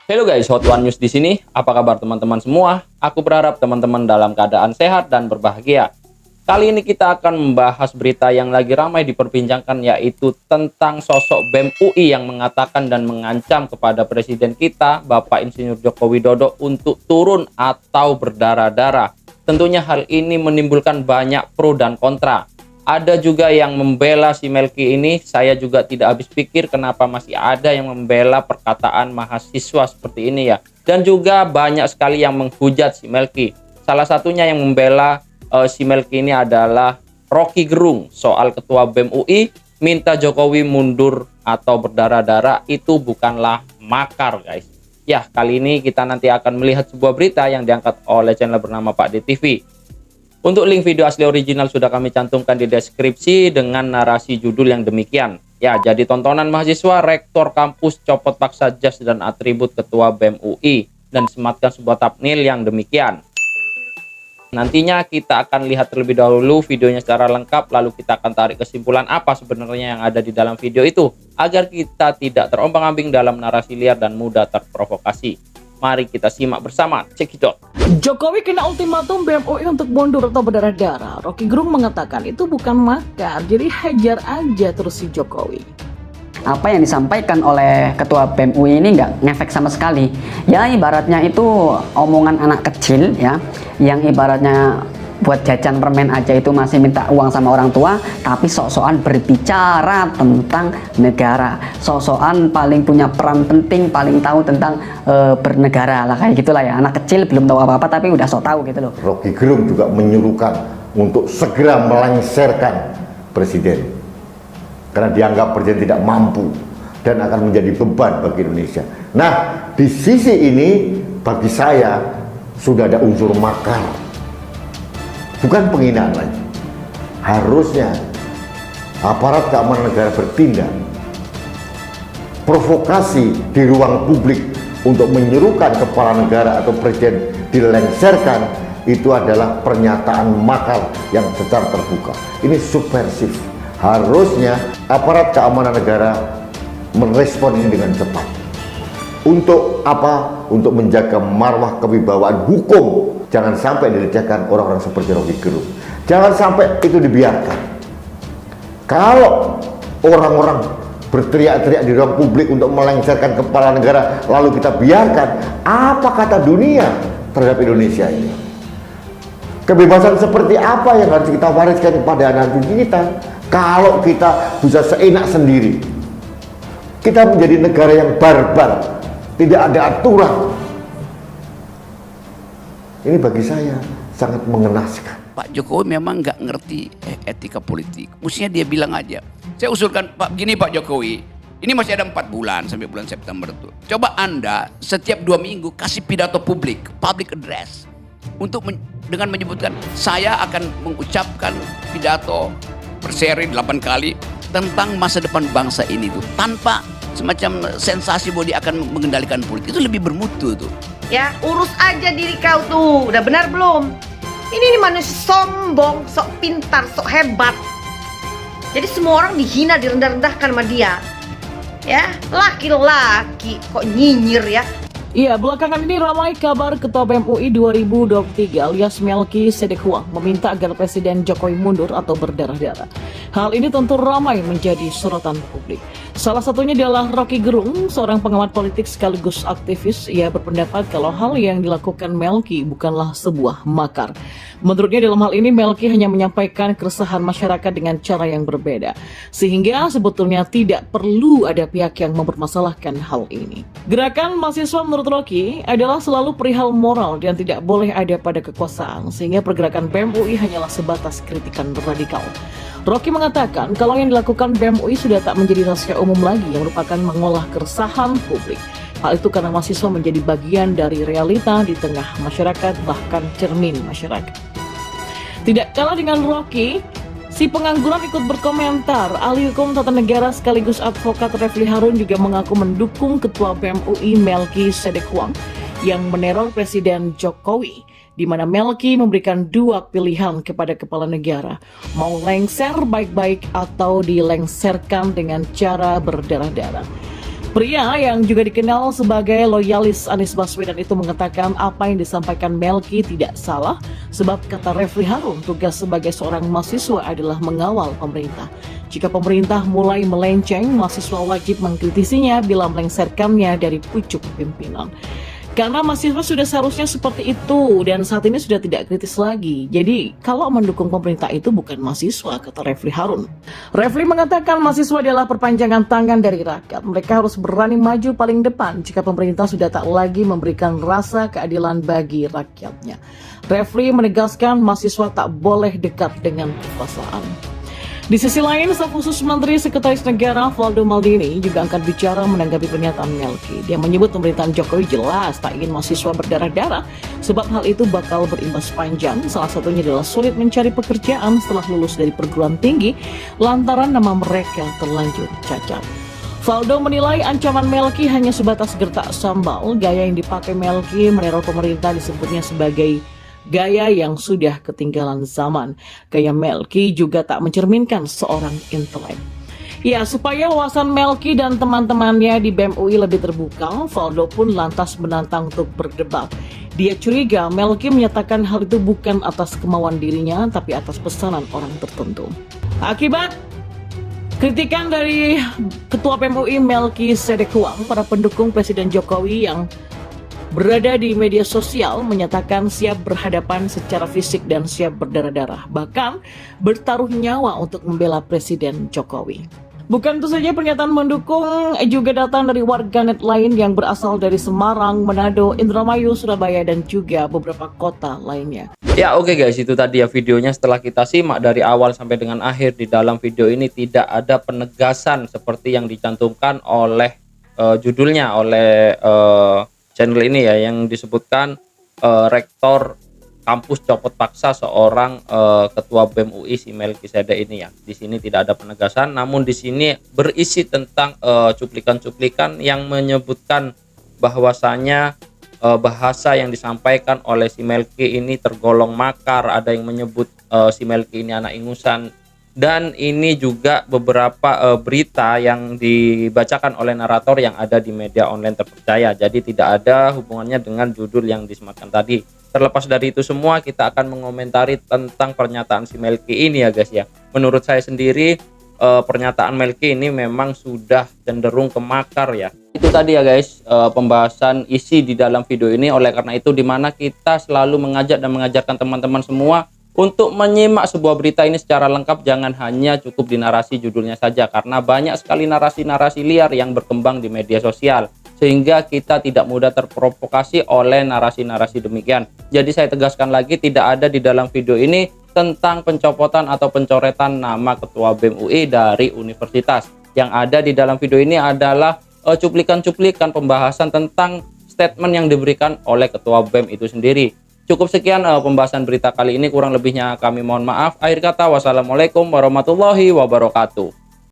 Hello guys, Hot One News di sini. Apa kabar teman-teman semua? Aku berharap teman-teman dalam keadaan sehat dan berbahagia. Kali ini kita akan membahas berita yang lagi ramai diperbincangkan, yaitu tentang sosok BEM UI yang mengatakan dan mengancam kepada Presiden kita, Bapak Insinyur Joko Widodo, untuk turun atau berdarah-darah. Tentunya hal ini menimbulkan banyak pro dan kontra. Ada juga yang membela si Melki ini. Saya juga tidak habis pikir kenapa masih ada yang membela perkataan mahasiswa seperti ini ya. Dan juga banyak sekali yang menghujat si Melki. Salah satunya yang membela si Melki ini adalah Rocky Gerung soal ketua BEM UI minta Jokowi mundur atau berdarah-darah. Itu bukanlah makar guys. Ya, kali ini kita nanti akan melihat sebuah berita yang diangkat oleh channel bernama Pak DTV. Untuk link video asli original sudah kami cantumkan di deskripsi dengan narasi judul yang demikian. Ya, jadi tontonan mahasiswa, rektor kampus copot paksa jas dan atribut ketua BEM UI dan sematkan sebuah thumbnail yang demikian. Nantinya kita akan lihat terlebih dahulu videonya secara lengkap, lalu kita akan tarik kesimpulan apa sebenarnya yang ada di dalam video itu agar kita tidak terombang-ambing dalam narasi liar dan mudah terprovokasi. Mari kita simak bersama, cekidot. Jokowi kena ultimatum BEM UI untuk mundur atau berdarah-darah. Rocky Gerung mengatakan itu bukan makar, jadi hajar aja terus si Jokowi. Apa yang disampaikan oleh ketua BEM UI ini nggak ngefek sama sekali. Ya ibaratnya itu omongan anak kecil ya, yang ibaratnya buat jajan permen aja itu masih minta uang sama orang tua, tapi sok-sokan berbicara tentang negara, sok-sokan paling punya peran penting, paling tahu tentang bernegara lah, kayak gitulah ya. Anak kecil belum tahu apa-apa tapi udah sok tahu gitu loh. Rocky Gerung juga menyuruhkan untuk segera melengsarkan presiden karena dianggap presiden tidak mampu dan akan menjadi beban bagi Indonesia. Nah, di sisi ini bagi saya sudah ada unsur makar, bukan penghinaan lagi. Harusnya aparat keamanan negara bertindak. Provokasi di ruang publik untuk menyuruhkan kepala negara atau presiden dilengsarkan itu adalah pernyataan makar yang secara terbuka. Ini subversif. Harusnya aparat keamanan negara merespon ini dengan cepat. Untuk apa? Untuk menjaga marwah kewibawaan hukum. Jangan sampai dilecehkan orang-orang seperti Rocky Gerung. Jangan sampai itu dibiarkan. Kalau orang-orang berteriak-teriak di ruang publik untuk melengsarkan kepala negara, lalu kita biarkan, apa kata dunia terhadap Indonesia ini? Kebebasan seperti apa yang harus kita wariskan kepada anak cucu kita? Kalau kita bisa seenak sendiri, kita menjadi negara yang barbar, tidak ada aturan. Ini bagi saya sangat mengenaskan. Pak Jokowi memang nggak ngerti etika politik. Mestinya dia bilang aja. Saya usulkan, Pak, begini Pak Jokowi, ini masih ada 4 bulan sampai bulan September tuh. Coba Anda setiap 2 minggu kasih pidato public address. Dengan menyebutkan, saya akan mengucapkan pidato berseri 8 kali tentang masa depan bangsa ini tuh. Tanpa semacam sensasi bahwa dia akan mengendalikan politik. Itu lebih bermutu tuh. Ya, urus aja diri kau tuh. Udah benar belum? Ini manusia sombong, sok pintar, sok hebat. Jadi semua orang dihina, direndah-rendahkan sama dia. Ya, laki-laki kok nyinyir ya. Iya, belakangan ini ramai kabar Ketua BEM UI 2023 alias Melki Sedekhuang meminta agar Presiden Jokowi mundur atau berdarah-darah. Hal ini tentu ramai menjadi sorotan publik. Salah satunya adalah Rocky Gerung, seorang pengamat politik sekaligus aktivis. Ia berpendapat kalau hal yang dilakukan Melki bukanlah sebuah makar. Menurutnya dalam hal ini Melki hanya menyampaikan keresahan masyarakat dengan cara yang berbeda. Sehingga sebetulnya tidak perlu ada pihak yang mempermasalahkan hal ini. Gerakan mahasiswa menurut Rocky adalah selalu perihal moral dan tidak boleh ada pada kekuasaan. Sehingga pergerakan BEM UI hanyalah sebatas kritikan radikal. Rocky mengatakan kalau yang dilakukan BEM UI sudah tak menjadi rahasia umum lagi yang merupakan mengolah keresahan publik. Hal itu karena mahasiswa menjadi bagian dari realita di tengah masyarakat, bahkan cermin masyarakat. Tidak kalah dengan Rocky, si pengangguran ikut berkomentar. Ahli hukum tata negara sekaligus advokat Refli Harun juga mengaku mendukung Ketua BEM UI Melki Sedekhuang yang meneror Presiden Jokowi, di mana Melki memberikan 2 pilihan kepada kepala negara, mau lengser baik-baik atau dilengsarkan dengan cara berdarah-darah. Pria yang juga dikenal sebagai loyalis Anies Baswedan itu mengatakan apa yang disampaikan Melki tidak salah, sebab kata Refli Harun tugas sebagai seorang mahasiswa adalah mengawal pemerintah. Jika pemerintah mulai melenceng, mahasiswa wajib mengkritisinya bila melengsarkannya dari pucuk pimpinan. Karena mahasiswa sudah seharusnya seperti itu dan saat ini sudah tidak kritis lagi. Jadi kalau mendukung pemerintah itu bukan mahasiswa, kata Refli Harun. Refli mengatakan mahasiswa adalah perpanjangan tangan dari rakyat. Mereka harus berani maju paling depan jika pemerintah sudah tak lagi memberikan rasa keadilan bagi rakyatnya. Refli menegaskan mahasiswa tak boleh dekat dengan kekuasaan. Di sisi lain, staf khusus Menteri Sekretaris Negara Valdo Maldini juga angkat bicara menanggapi pernyataan Melki. Dia menyebut pemerintahan Jokowi jelas tak ingin mahasiswa berdarah-darah sebab hal itu bakal berimbas panjang. Salah satunya adalah sulit mencari pekerjaan setelah lulus dari perguruan tinggi lantaran nama mereka terlanjur cacat. Valdo menilai ancaman Melki hanya sebatas gertak sambal. Gaya yang dipakai Melki meneror pemerintah disebutnya sebagai gaya yang sudah ketinggalan zaman. Gaya Melki juga tak mencerminkan seorang intelek. Ya, supaya wawasan Melki dan teman-temannya di BEM UI lebih terbuka, Valdo pun lantas menantang untuk berdebat. Dia curiga Melki menyatakan hal itu bukan atas kemauan dirinya, tapi atas pesanan orang tertentu. Akibat kritikan dari Ketua BEM UI Melki Sedek Huang, para pendukung Presiden Jokowi yang berada di media sosial menyatakan siap berhadapan secara fisik dan siap berdarah-darah, bahkan bertaruh nyawa untuk membela Presiden Jokowi. Bukan itu saja, pernyataan mendukung juga datang dari warganet lain yang berasal dari Semarang, Manado, Indramayu, Surabaya, dan juga beberapa kota lainnya. Ya oke guys, itu tadi ya videonya. Setelah kita simak dari awal sampai dengan akhir, di dalam video ini tidak ada penegasan seperti yang dicantumkan oleh judulnya, oleh channel ini ya, yang disebutkan rektor kampus copot paksa seorang ketua BEM UI si Melki Sedek ini ya. Di sini tidak ada penegasan, namun di sini berisi tentang cuplikan-cuplikan yang menyebutkan bahwasanya bahasa yang disampaikan oleh si Melki ini tergolong makar. Ada yang menyebut si Melki ini anak ingusan. Dan ini juga beberapa berita yang dibacakan oleh narator yang ada di media online terpercaya. Jadi tidak ada hubungannya dengan judul yang disematkan tadi. Terlepas dari itu semua, kita akan mengomentari tentang pernyataan si Melki ini ya guys ya. Menurut saya sendiri pernyataan Melki ini memang sudah cenderung ke makar ya. Itu tadi ya guys pembahasan isi di dalam video ini. Oleh karena itu dimana kita selalu mengajak dan mengajarkan teman-teman semua untuk menyimak sebuah berita ini secara lengkap, jangan hanya cukup di narasi judulnya saja, karena banyak sekali narasi-narasi liar yang berkembang di media sosial, sehingga kita tidak mudah terprovokasi oleh narasi-narasi demikian. Jadi saya tegaskan lagi, tidak ada di dalam video ini tentang pencopotan atau pencoretan nama Ketua BEM UI dari universitas. Yang ada di dalam video ini adalah cuplikan-cuplikan pembahasan tentang statement yang diberikan oleh Ketua BEM itu sendiri. Cukup sekian pembahasan berita kali ini, kurang lebihnya kami mohon maaf. Akhir kata, wassalamualaikum warahmatullahi wabarakatuh.